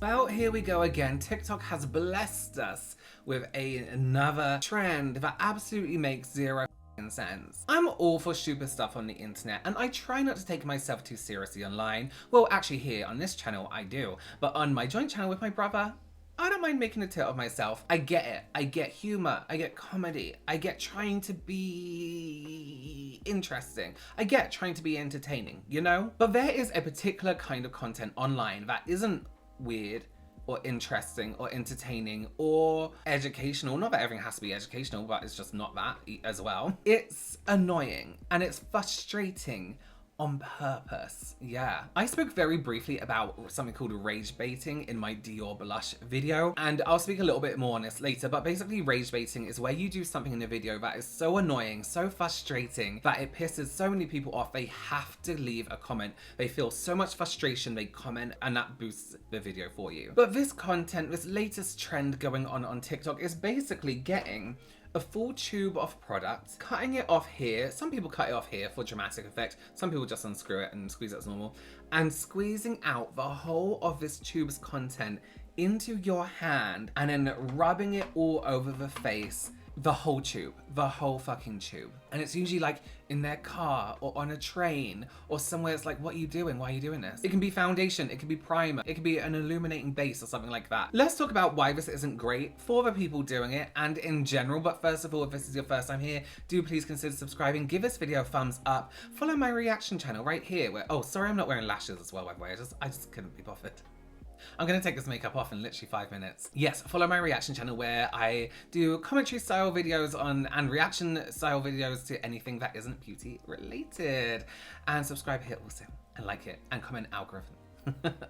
Well, here we go again. TikTok has blessed us with another trend that absolutely makes zero sense. I'm all for stupid stuff on the internet, and I try not to take myself too seriously online. Well, actually here on this channel I do, but on my joint channel with my brother, I don't mind making a tit of myself. I get it. I get humor. I get comedy. I get trying to be interesting. I get trying to be entertaining, you know? But there is a particular kind of content online that isn't weird or interesting or entertaining or educational. Not that everything has to be educational, but it's just not that as well. It's annoying and it's frustrating on purpose. Yeah. I spoke very briefly about something called rage baiting in my Dior blush video, and I'll speak a little bit more on this later, but basically rage baiting is where you do something in a video that is so annoying, so frustrating, that it pisses so many people off they have to leave a comment. They feel so much frustration, they comment, and that boosts the video for you. But this content, this latest trend going on TikTok is basically getting a full tube of product, cutting it off here. Some people cut it off here for dramatic effect. Some people just unscrew it and squeeze it as normal. And squeezing out the whole of this tube's content into your hand and then rubbing it all over the face. The whole tube, the whole fucking tube. And it's usually like in their car or on a train or somewhere. It's like, what are you doing? Why are you doing this? It can be foundation, it can be primer, it can be an illuminating base or something like that. Let's talk about why this isn't great for the people doing it and in general. But first of all, if this is your first time here, do please consider subscribing, give this video a thumbs up, follow my reaction channel right here where, oh, sorry, I'm not wearing lashes as well, by the way. I just couldn't be bothered. I'm gonna take this makeup off in literally 5 minutes. Yes, follow my reaction channel where I do commentary style videos and reaction style videos to anything that isn't beauty related. And subscribe here also, and like it, and comment algorithm.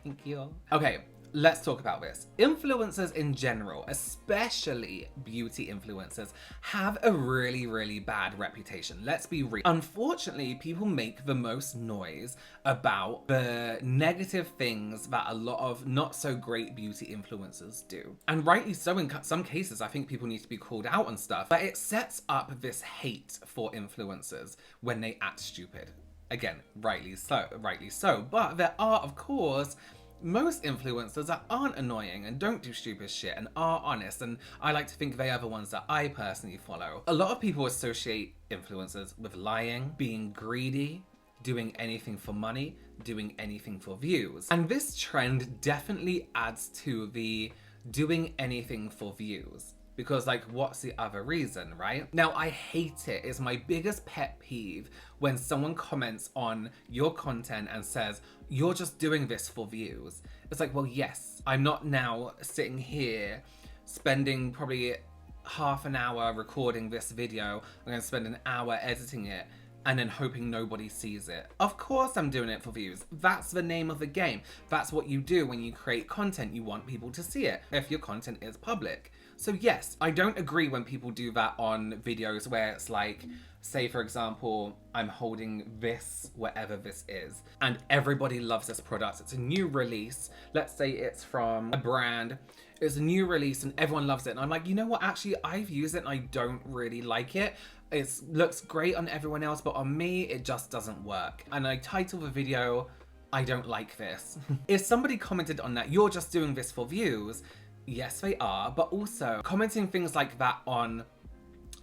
Thank you. Okay, let's talk about this. Influencers in general, especially beauty influencers, have a really, really bad reputation. Let's be real. Unfortunately, people make the most noise about the negative things that a lot of not so great beauty influencers do. And rightly so in some cases, I think people need to be called out on stuff, but it sets up this hate for influencers when they act stupid. Again, rightly so. But there are, of course, most influencers that aren't annoying and don't do stupid shit and are honest, and I like to think they are the ones that I personally follow. A lot of people associate influencers with lying, being greedy, doing anything for money, doing anything for views. And this trend definitely adds to the doing anything for views. Because like, what's the other reason, right? Now, I hate it. It's my biggest pet peeve when someone comments on your content and says, you're just doing this for views. It's like, well, yes, I'm not now sitting here spending probably half an hour recording this video. I'm gonna spend an hour editing it and then hoping nobody sees it. Of course I'm doing it for views. That's the name of the game. That's what you do when you create content. You want people to see it if your content is public. So yes, I don't agree when people do that on videos where it's like, say for example, I'm holding this, whatever this is, and everybody loves this product. It's a new release. Let's say it's from a brand. It's a new release and everyone loves it. And I'm like, you know what? Actually, I've used it and I don't really like it. It looks great on everyone else, but on me, it just doesn't work. And I title the video, I don't like this. If somebody commented on that, you're just doing this for views, yes, they are, but also commenting things like that on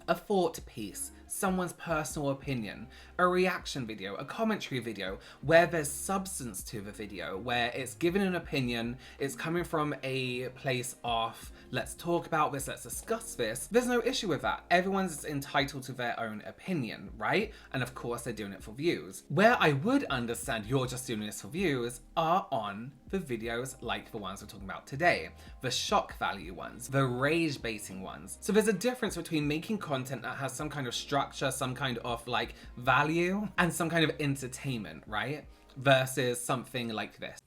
a thought piece, someone's personal opinion, a reaction video, a commentary video, where there's substance to the video, where it's given an opinion, it's coming from a place of, let's talk about this, let's discuss this. There's no issue with that. Everyone's entitled to their own opinion, right? And of course they're doing it for views. Where I would understand you're just doing this for views are on the videos like the ones we're talking about today, the shock value ones, the rage baiting ones. So there's a difference between making content that has some kind of structure, some kind of like value, and some kind of entertainment, right? Versus something like this.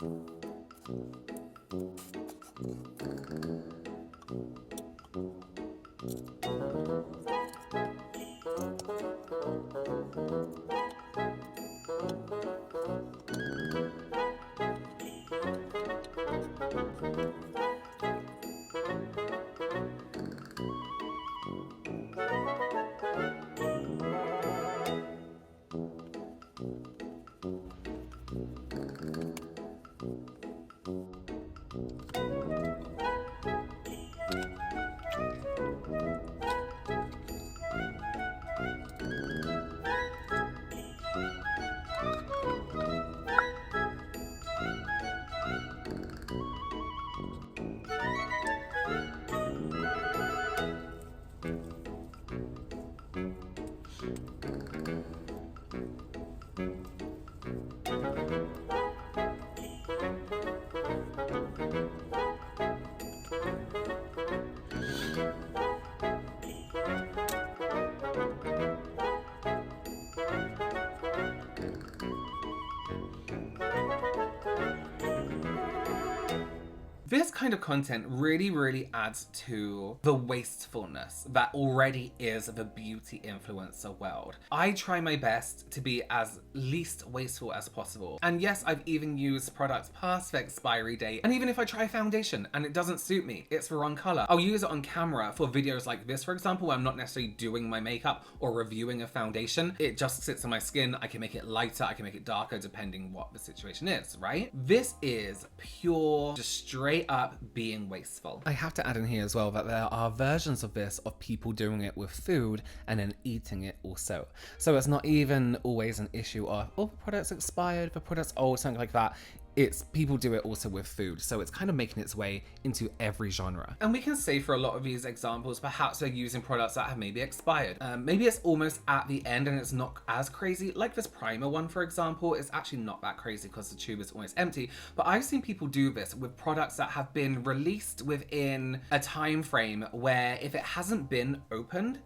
This kind of content really adds to the wastefulness that already is the beauty influencer world. I try my best to be as least wasteful as possible. And yes, I've even used products past their expiry date. And even if I try a foundation and it doesn't suit me, it's the wrong color, I'll use it on camera for videos like this, for example, where I'm not necessarily doing my makeup or reviewing a foundation. It just sits on my skin. I can make it lighter, I can make it darker, depending what the situation is, right? This is pure, just straight up being wasteful. I have to add in here as well that there are versions of this of people doing it with food and then eating it also. So it's not even always an issue of, oh, the product's expired, the product's old, something like that. It's people do it also with food. So it's kind of making its way into every genre. And we can say for a lot of these examples, perhaps they're using products that have maybe expired. Maybe it's almost at the end and it's not as crazy. Like this primer one, for example, it's actually not that crazy because the tube is almost empty. But I've seen people do this with products that have been released within a time frame where if it hasn't been opened,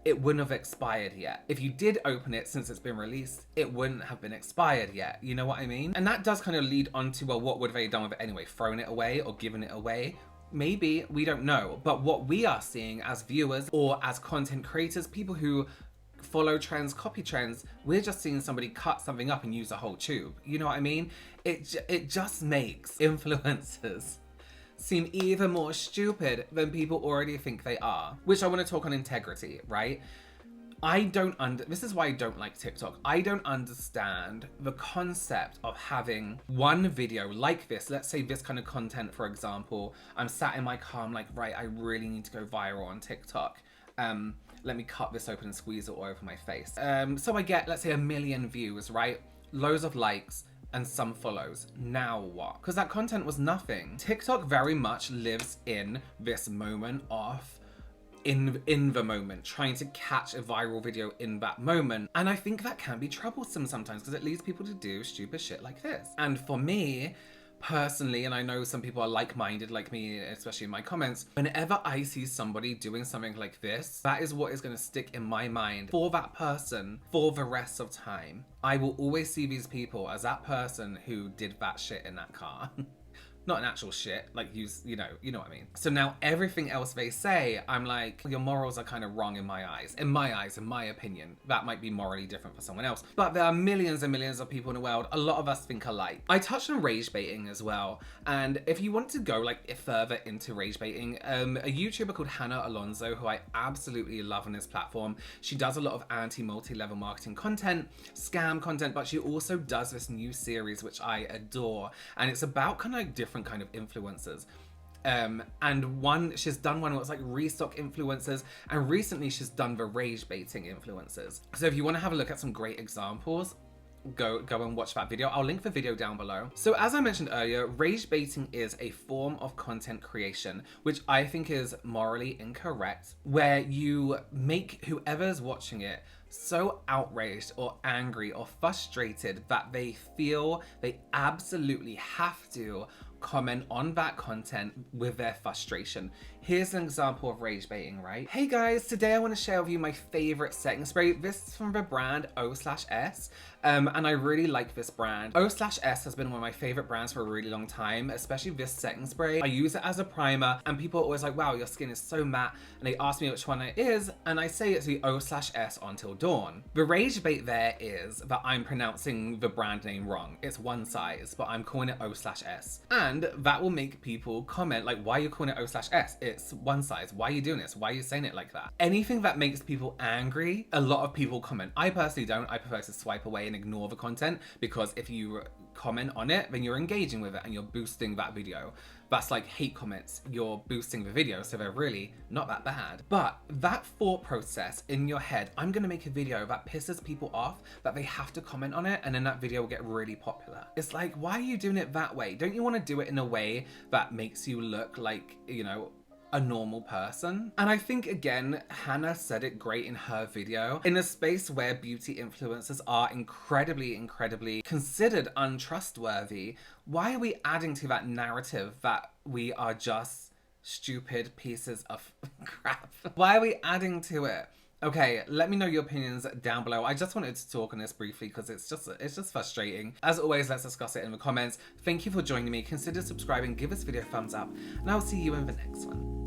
it wouldn't have expired yet. If you did open it since it's been released, it wouldn't have been expired yet. You know what I mean? And that does kind of lead on to, well, what would they have done with it anyway? Thrown it away or given it away? Maybe, we don't know. But what we are seeing as viewers or as content creators, people who follow trends, copy trends, we're just seeing somebody cut something up and use a whole tube. You know what I mean? It just makes influencers seem even more stupid than people already think they are. Which I want to talk on integrity, right? This is why I don't like TikTok. I don't understand the concept of having one video like this. Let's say this kind of content, for example. I'm sat in my car, I'm like, right, I really need to go viral on TikTok. Let me cut this open and squeeze it all over my face. So I get, let's say, 1 million views, right? Loads of likes and some follows. Now what? Because that content was nothing. TikTok very much lives in this moment of in the moment, trying to catch a viral video in that moment. And I think that can be troublesome sometimes because it leads people to do stupid shit like this. And for me, personally, and I know some people are like-minded like me, especially in my comments, whenever I see somebody doing something like this, that is what is going to stick in my mind for that person for the rest of time. I will always see these people as that person who did that shit in that car. Not an actual shit, like you know what I mean. So now everything else they say, I'm like, your morals are kind of wrong in my eyes. In my opinion. That might be morally different for someone else. But there are millions and millions of people in the world. A lot of us think alike. I touched on rage baiting as well. And if you want to go like further into rage baiting, a YouTuber called Hannah Alonso, who I absolutely love on this platform. She does a lot of multi-level marketing content, scam content, but she also does this new series, which I adore. And it's about kind of like different kind of influencers. And she's done one where it's like restock influencers, and recently she's done the rage baiting influencers. So if you want to have a look at some great examples, go and watch that video. I'll link the video down below. So as I mentioned earlier, rage baiting is a form of content creation, which I think is morally incorrect, where you make whoever's watching it so outraged or angry or frustrated that they feel they absolutely have to comment on that content with their frustration. Here's an example of rage baiting, right? Hey guys, today I want to share with you my favorite setting spray. This is from the brand O/S. And I really like this brand. O/S has been one of my favorite brands for a really long time, especially this setting spray. I use it as a primer and people are always like, wow, your skin is so matte. And they ask me which one it is. And I say it's the O/S Until Dawn. The rage bait there is that I'm pronouncing the brand name wrong. It's one size, but I'm calling it O/S. And that will make people comment like, why are you calling it O/S? It's one size. Why are you doing this? Why are you saying it like that? Anything that makes people angry, a lot of people comment. I personally don't. I prefer to swipe away and ignore the content, because if you comment on it, then you're engaging with it and you're boosting that video. That's like hate comments. You're boosting the video, so they're really not that bad. But that thought process in your head, I'm gonna make a video that pisses people off, that they have to comment on it, and then that video will get really popular. It's like, why are you doing it that way? Don't you want to do it in a way that makes you look like, you know, a normal person? And I think, again, Hannah said it great in her video. In a space where beauty influencers are incredibly considered untrustworthy, why are we adding to that narrative that we are just stupid pieces of crap? Why are we adding to it? Okay, let me know your opinions down below. I just wanted to talk on this briefly because it's just frustrating. As always, let's discuss it in the comments. Thank you for joining me. Consider subscribing, give this video a thumbs up, and I'll see you in the next one.